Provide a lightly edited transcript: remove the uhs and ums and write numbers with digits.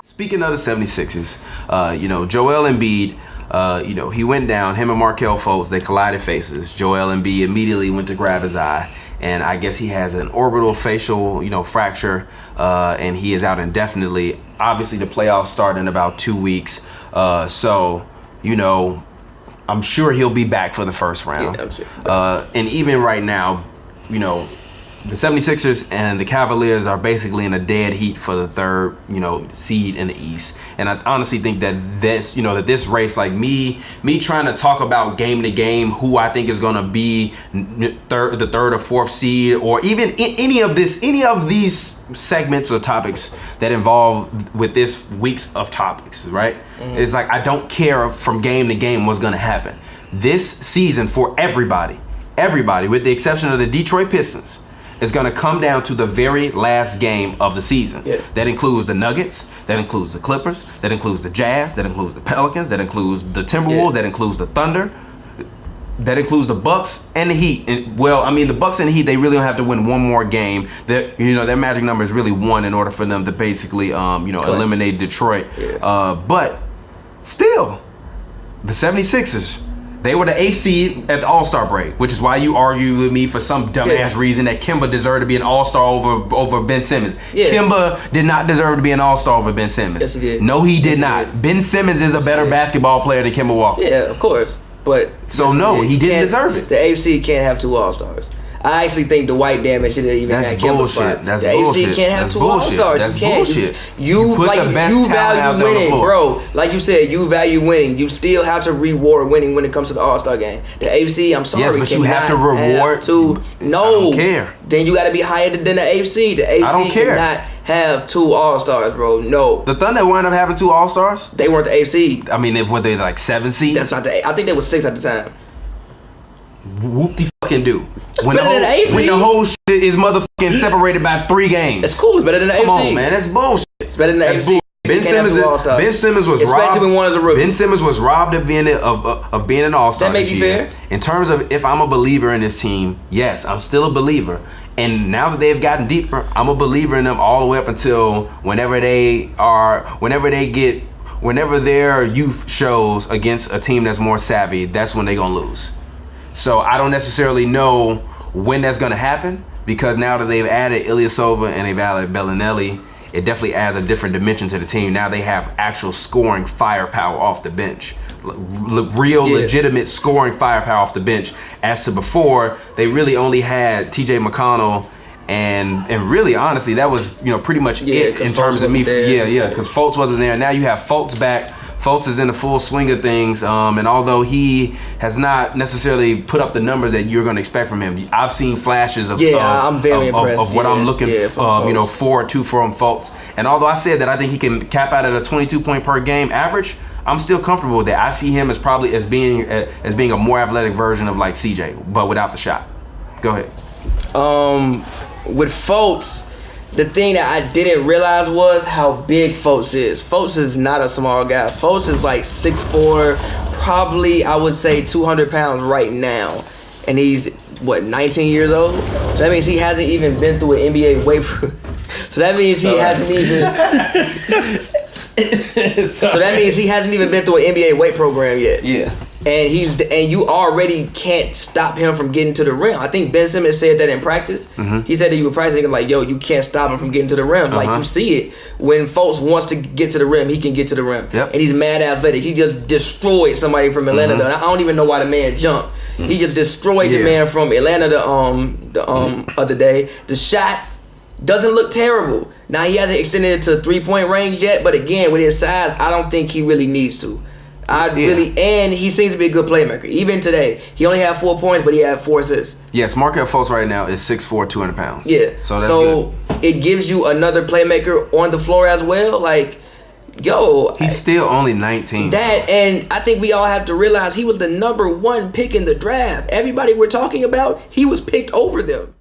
Speaking of the 76ers, Joel Embiid, he went down, him and Markelle Fultz, they collided faces. Joel Embiid immediately went to grab his eye, and I guess he has an orbital facial, fracture, and he is out indefinitely. Obviously, the playoffs start in about 2 weeks, so I'm sure he'll be back for the first round. Yeah, I'm sure. And even right now, the 76ers and the Cavaliers are basically in a dead heat for the third, seed in the East. And I honestly think that this race, like me trying to talk about game to game who I think is going to be the third or fourth seed, or even any of these segments or topics that involve with this week's of topics, right? Mm-hmm. It's like I don't care from game to game what's going to happen. This season for everybody, with the exception of the Detroit Pistons, it's going to come down to the very last game of the season. Yeah. That includes the Nuggets, that includes the Clippers, that includes the Jazz, that includes the Pelicans, that includes the Timberwolves, that includes the Thunder, that includes the Bucks and the Heat. And, the Bucks and the Heat, they really don't have to win one more game. Their magic number is really one in order for them to basically eliminate Detroit. Yeah. But still, the 76ers, they were the 8th seed at the All-Star break, which is why you argue with me for some dumbass reason that Kemba deserved to be an All-Star over Ben Simmons. Yeah. Kemba did not deserve to be an All-Star over Ben Simmons. Yes, he did. No, he did not. Ben Simmons is a better basketball player than Kemba Walker. Yeah, of course. But he didn't deserve it. The AFC can't have 2 All-Stars. I actually think the White Damage should have even had Kemba's spot. That's the bullshit. AFC can't have 2 All-Stars. That's you can't. bullshit. You value winning, bro. Like you said, you value winning. You still have to reward winning when it comes to the All-Star game. The AFC, I'm sorry, yes, but you have to reward. No, I don't care. Then you got to be higher than the AFC. The AFC cannot have 2 All-Stars, bro. No. The Thunder wound up having 2 All-Stars. They weren't the AFC. I mean, were they like 7 seeds? That's not the. I think they were 6 at the time. Whoop-de-fucking-do. When the whole shit is motherfucking separated by 3 games. It's cool. It's better than the AFC. Come on, man. That's bullshit. It's better than the AFC. Ben Simmons was especially when one is a rookie. Ben Simmons was robbed of being an All-Star. That makes you fair. In terms of if I'm a believer in this team, yes, I'm still a believer. And now that they've gotten deeper, I'm a believer in them all the way up until whenever their youth shows against a team that's more savvy, that's when they're gonna lose. So I don't necessarily know when that's going to happen, because now that they've added Ilyasova and they've added Bellinelli, it definitely adds a different dimension to the team. Now they have actual scoring firepower off the bench. Legitimate scoring firepower off the bench. As to before, they really only had TJ McConnell, and really, honestly, that was pretty much it in terms of me. Because Fultz wasn't there. Now you have Fultz back. Fultz is in the full swing of things, and although he has not necessarily put up the numbers that you're going to expect from him, I've seen flashes of I'm very impressed. Of what I'm looking forward to from Fultz. And although I said that I think he can cap out at a 22-point per game average, I'm still comfortable with that. I see him as probably as being a more athletic version of like CJ, but without the shot. Go ahead. With Fultz, the thing that I didn't realize was how big Fultz is. Fultz is not a small guy. Fultz is like 6'4", probably I would say 200 pounds right now. And he's, 19 years old? So that means he hasn't even been through an NBA weight program. So that means he hasn't even been through an NBA weight program yet. Yeah. And you already can't stop him from getting to the rim. I think Ben Simmons said that in practice. Mm-hmm. He said that you were practicing like, yo, you can't stop him from getting to the rim. Like, you see it. When Fultz wants to get to the rim, he can get to the rim. Yep. And he's mad athletic. He just destroyed somebody from Atlanta. Mm-hmm. I don't even know why the man jumped. Mm-hmm. He just destroyed the man from Atlanta the other day. The shot doesn't look terrible. Now, he hasn't extended it to 3-point range yet, but again, with his size, I don't think he really needs to. And he seems to be a good playmaker. Even today, he only had 4 points, but he had 4 assists. Yes, Markelle Fultz right now is 6'4", 200 pounds. Yeah. So that's good. It gives you another playmaker on the floor as well. Like, yo. He's still only 19. And I think we all have to realize he was the number 1 pick in the draft. Everybody we're talking about, he was picked over them.